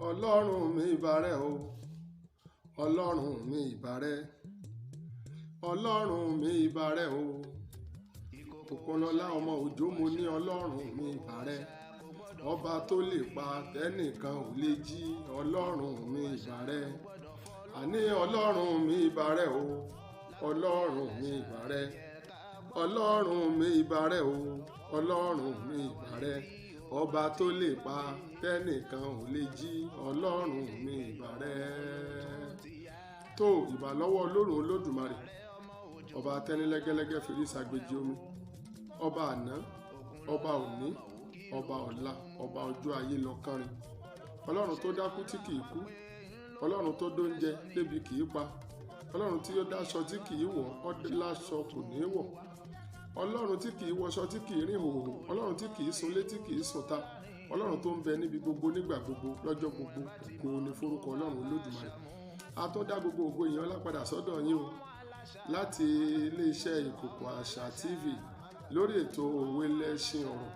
ọlọ́run mi ìbàrẹ̀ o ọlọ́run mi ìbàrẹ̀ ọlọ́run mi ìbàrẹ̀ o Òkunlọ́lá ọmọ òjò mo ní ọlọ́run mi ìbàrẹ̀ ọba tó lè pa tẹ́nìkan ò lè jí ọlọ́run mi ìbàrẹ̀ àní ọlọ́run mi ìbàrẹ̀ o ọlọ́run mi ìbàrẹ̀ ọlọ́run mi ìbàrẹ̀ o ọlọ́run mi ìbàrẹ̀ ọba tó lè pa tẹ́nìkan ò lè jí ọlọ́run mi ìbàrẹ̀. tó ìbà lọ́wọ́ ọlọ́run olódùmarè ọba tẹ́nilẹ́gẹ́lẹ́gẹ́ fìrí sàgbéjì omi ọba àná ọba òní ọba ọ̀la ọba ọjọ́ ayé lọ kánrin ọlọ́run tó dákú tí kìí kú ọlọ́run tó dóúnjẹ débi kìí pa ọlọ́run tí ó dáṣọ tí kìí wọ̀ ọ́ láṣọ kò ní wọ̀ ọlọ́run tí kìí wọṣọ tí kìí rìn hòhò ọlọ́run tí kìí sunlé tí kìí sùnta ọlọ́run tó ń bẹ níbi gbogbo nígbà gbogbo lọ́jọ́ gbogbo ògo ni forúkọ ọlọ́run olódùmarè a tó dá gbogbo ògo ìyẹn lápadà sọ́dọ̀ yín o láti iléeṣẹ́ ìkòkò àṣà TV lórí ètò òwe lẹ́ṣin ọ̀rọ̀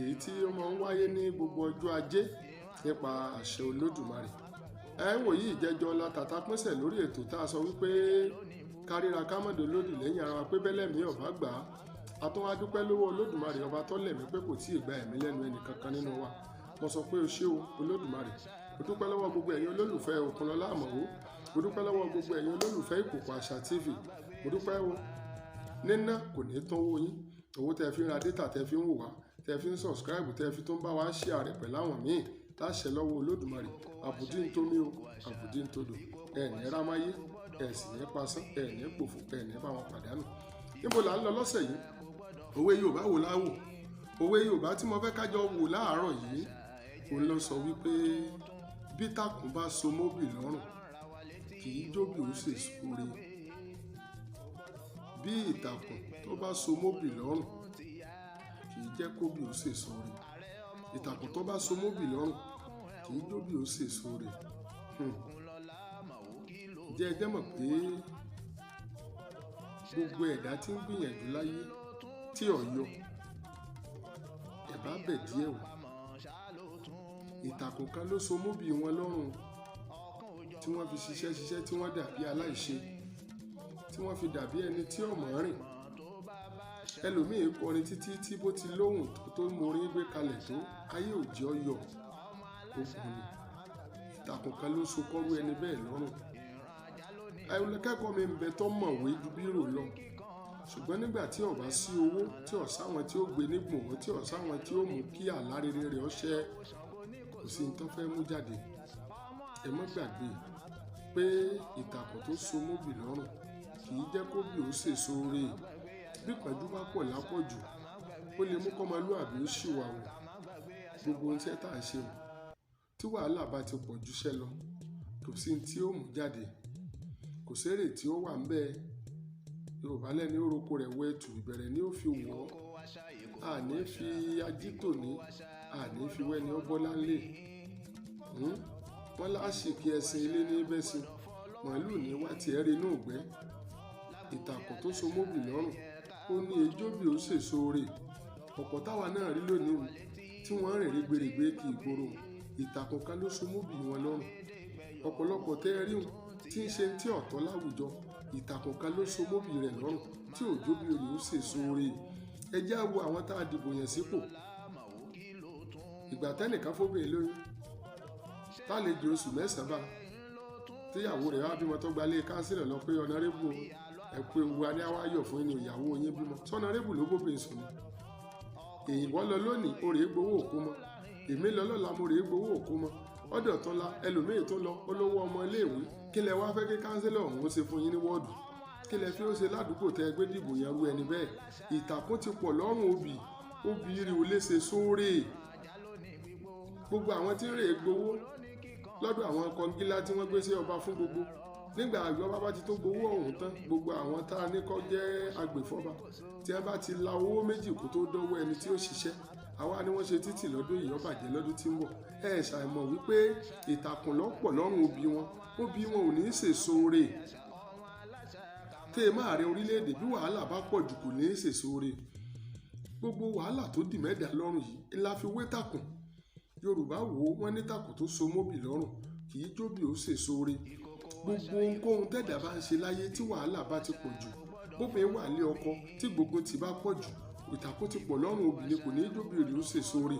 èyí tí ó máa ń wáyé ní gbogbo ọjọ́ ajé nípa àṣẹ olódùmarè ẹ ń wòye ìjẹjọ látàtà pínṣẹ̀ lórí ètò tá a sọ wípé káríra kámọ́dé lódì lẹ́yìn ara wa pé bẹ́lẹ̀ mi ọ̀bá gbà á a tún wá dúpẹ́ lọ́wọ́ olódùmarè ọba tó lẹ̀mí pé kò tí ì gba ẹ̀mí lẹ́nu ẹnì kankan nínú wa mo sọ pé o ṣé o olódùmarè mo dúpẹ́ lọ́wọ́ gbogbo ẹ̀yin olólùfẹ́ Òkunlọ́lá àmọ̀wó mo dúpẹ́ lọ́wọ́ gbogbo ẹ̀yin olólùfẹ́ ìkòkò àṣà TV mo dúpẹ́ o níná kò ní tán owó yín owó tẹ́ fi ń ra dátà tẹ́ fi ń wò wá tẹ́ fi ń subscribe tẹ́ fi tó ń bá wa share rẹ̀ pẹ̀lú àwọn míì láṣẹ lọ́wọ́ olódùmarè àbùdí ń tómi o àbùdí ń todò ẹ̀ẹ̀ní rámáyé ẹ̀sìn ní pasán ẹ̀ẹ̀ní pòfò ẹ̀ẹ̀ní bá wọn pàdánù. níbo là ń lọ lọ́sẹ̀ yìí òwe Yorùbá wò láwò òwe Yorùbá tí mo fẹ́ kájọ wò láàárọ̀ yìí òun ló sọ wípé bí ìtàkùn bá so móbì lọ́rùn kì í jóbi ó sì sóore bí ìtàkùn tó bá so móbì lọ́rùn kì í jẹ́ kóbì ó sì sóore ìtàkùn tó bá so móbì lọ́rùn kì í jóbi ó sì sóore jẹ́ ẹjẹ́ mọ̀ pé gbogbo ẹ̀dá tí ń gbìyànjú láyé tí ọ̀yọ́ ẹ̀bá bẹ̀ díẹ̀ wò ìtàkùn kan ló so móbì wọn lọ́rùn tí wọ́n fi ṣiṣẹ́ tí wọ́n dàbí aláìṣe tí wọ́n fi dàbí ẹni tí ọ̀mọ̀ rìn ẹlòmíín kọrin títí tí bó ti lóhùn tó morin gbé kalẹ̀ tó ayé òjì ọyọ ogun ni ìtàkùn kan ló so kọ́rú ẹni bẹ́ẹ̀ lọ́rùn akẹ́kọ̀ọ́ mi ń bẹ tó mọ̀wé ju bírò lọ ṣùgbọ́n nígbà tí ó bá sí owó tí ó sáwọn tí ó gbé nígbòho tí ó sáwọn tí ó mú kí àlá rere rẹ̀ ó ṣẹ kò sí ní tó fẹ́ mú jáde ẹ má gbàgbé pé ìtàkùn tó so móbì lọ́rùn kì í jẹ́ kó bí ó sèso re bí pẹ̀jú bá pọ̀ lápọ̀jù ó lè mú kọ́mọlúàbí ó ṣìwàwò gbogbo ohun tí ẹ tà ń ṣe o tí wàhálà bá ti pọ̀ jùṣẹ́ lọ kò sí ní tí ó mú jáde kò sérè tí ó wà ń bẹ́ẹ̀ Yorùbá lẹ́ni ó roko rẹ̀ wẹ́ẹ̀tù ìbẹ̀rẹ̀ ni ó fi wọ̀ ọ́ àní fi ajítò ní àní fi wẹ́ni ó bọ́lá ńlẹ̀ wọ́n láṣìkí ẹṣin ilé ní bẹ́sìn màálù ní wá tiẹ̀ rí inú ìgbẹ́ ìtàkùn tó so móbì lọ́rùn ó ní ejóbì ó sèso rè ọ̀pọ̀ táwa náà rí lónìí tí wọ́n rìn rí gbèrègbè kì í gbòòrò ìtàkùn kan ló so móbì wọn lọ́rùn ọ̀pọ̀lọpọ̀ tẹ́ ẹ rí wọn tí ń ṣe tí ọ̀tọ̀ láwùjọ ìtàkùn kan ló so móbì rẹ̀ lọ́rùn tí òjóbì rẹ̀ ó sèso rè ẹ já wo àwọn tá a dìbò yàn sípò ìgbà tẹ́nìkan fóbìnrin lóyún tálejò oṣù mẹ́sàn-án bá tíyàwó rẹ̀ wá bímọ tó gbalé kánsílẹ̀ lọ pé ọ̀nàrẹ́bù ẹ̀pẹ́ ewu aníwáyọ̀ fún inú ìyàwó yín bímọ sọ́nàrẹ́bù ló bóbìnrin sùn ni èyí wọ́n lọ lónìí o rèé gbowó òkú mọ́ èmi lọ lọ́la mo rèé gbowó òkú mọ́ ọ̀dọ̀ tó la ẹlòmíì tó lọ olówó ọmọ iléèwé kí lẹ wá fẹ́ kí kánsílẹ̀ ọ̀hún ó ṣe fún yín ní wọ́ọ̀dù kí lẹ fi ó ṣe ládùúgbò tẹ ẹgbẹ́ dìbò yẹn rú ẹni bẹ́ẹ̀ ìtàkùn ti pọ̀ lọ́rùn òbí rí o léṣe sóòrè gbogbo àwọn tí ń rèé gbowó lọ́dọ̀ àwọn kọngílá tí wọ́n gbé sí ọba fún gbogbo nígbà àgbọ̀bá bá ti tó gbowó ọ̀hún tán gbogbo àwọn tá a ní kọ́ jẹ́ agbèfọ́ba tí wọ́n bá ti la owó méjì kó tó dọ́wọ́ ẹni tí ó ṣiṣẹ́ àwa ni wọ́n ṣe títì lọ́dún yìí ó bàjẹ́ lọ́dún tí ń bọ̀ ẹ ṣàìmọ̀ wípé ìtàkùn lọ́pọ̀ lọ́rùn òbí wọn ò ní í sèso re tẹ́ ẹ máa rẹ orílẹ̀-èdè bí wàhálà bá pọ̀ jù kò ní í sèso re gbogbo wàhálà tó dì mẹ́dà lọ́rùn yìí ńlá fi wé tàkùn Yorùbá wò ó, wọ́n ní ìtàkùn tó so móbì lọ́rùn kì í jóbì ó sèso re. Gbogbo ohunkóhun tẹ́dà bá ń ṣe láyé tí wàhálà bá ti pọ̀ jù, bóbìnrin wà lé ọkọ tí gbogbo ti bá pọ̀ jù, ìtàkùn ti pọ̀ lọ́rùn obìnrin kò ní í jóbì rè ó sèso re.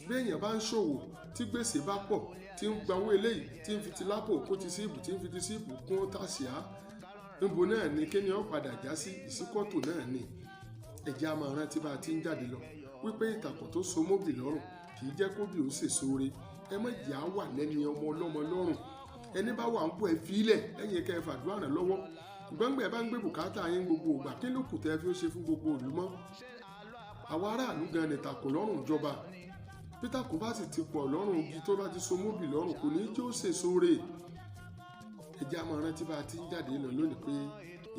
Bí èèyàn bá ń ṣòwò tí gbèsè bá pọ̀, tí ń gbanwó eléyìí, tí ń fi ti lápò kó ti síìbù, tí ń fi ti síìbù kún tàṣíà, níbo náà ni kí ni ó padà já sí? Ìsíkọ́tò náà ni. Ẹ jẹ́ á máa rántí bá a ti ń jáde lọ wípé ìtàkùn tó so móbì lọ́rùn kì í jẹ́ kóbì ó sèso re. Ẹ má jẹ́ á wà lẹ́ni ọmọ ọlọ́mọ lọ́rùn. Ẹni bá wà ń pọ̀ ẹ fílẹ̀ lẹ́yìn kẹ́ ẹ fàdúrà ràn lọ́wọ́. Gbọ́ngbẹ́ bá ń gbé bùkátà yín gbogbo ìgbà, kí ló kù tẹ́ fi ó ṣe fún gbogbo ìlú mọ́? Àwa aráàlú gan ni ìtàkùn lọ́rùn ìjọba. Ìtàkùn bá sì ti pọ̀ lọ́rùn igi tó bá ti so móbì lọ́rùn kò ní í jó sèso re. Ẹ jẹ́ á máa rántí bá a ti ń jáde lọ lónìí pé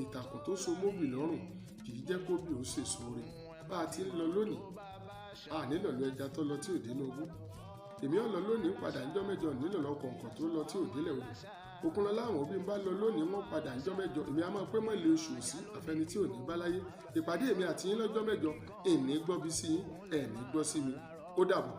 ìtàkùn tó so móbì lọ́rùn kì í jẹ́ kóbì ó sèso re. Bá a ti ń lọ lónìí, a nílò lọ ẹja tó lọ tí ò dénú ogún. Èmi ò lọ lónìí padà ńjọ́ mẹ́jọ, nílò lọ kọ̀ǹkọ̀ tó lọ tí ò délẹ̀ odò. Òkunlọ́lá àwọn òbí ń bá lọ lónìí, wọ́n padà ńjọ́ mẹ́jọ. Èmi a máa pẹ́ mọ́ ilé oṣù sí àfẹni tí ò ní bá láyé. Ìpàdé èmi àti yín lọ́jọ́ mẹ́jọ, èmi gbọ́ bí sí yín, ẹ̀ ní gbọ́ sí mi. Ó dàbọ̀.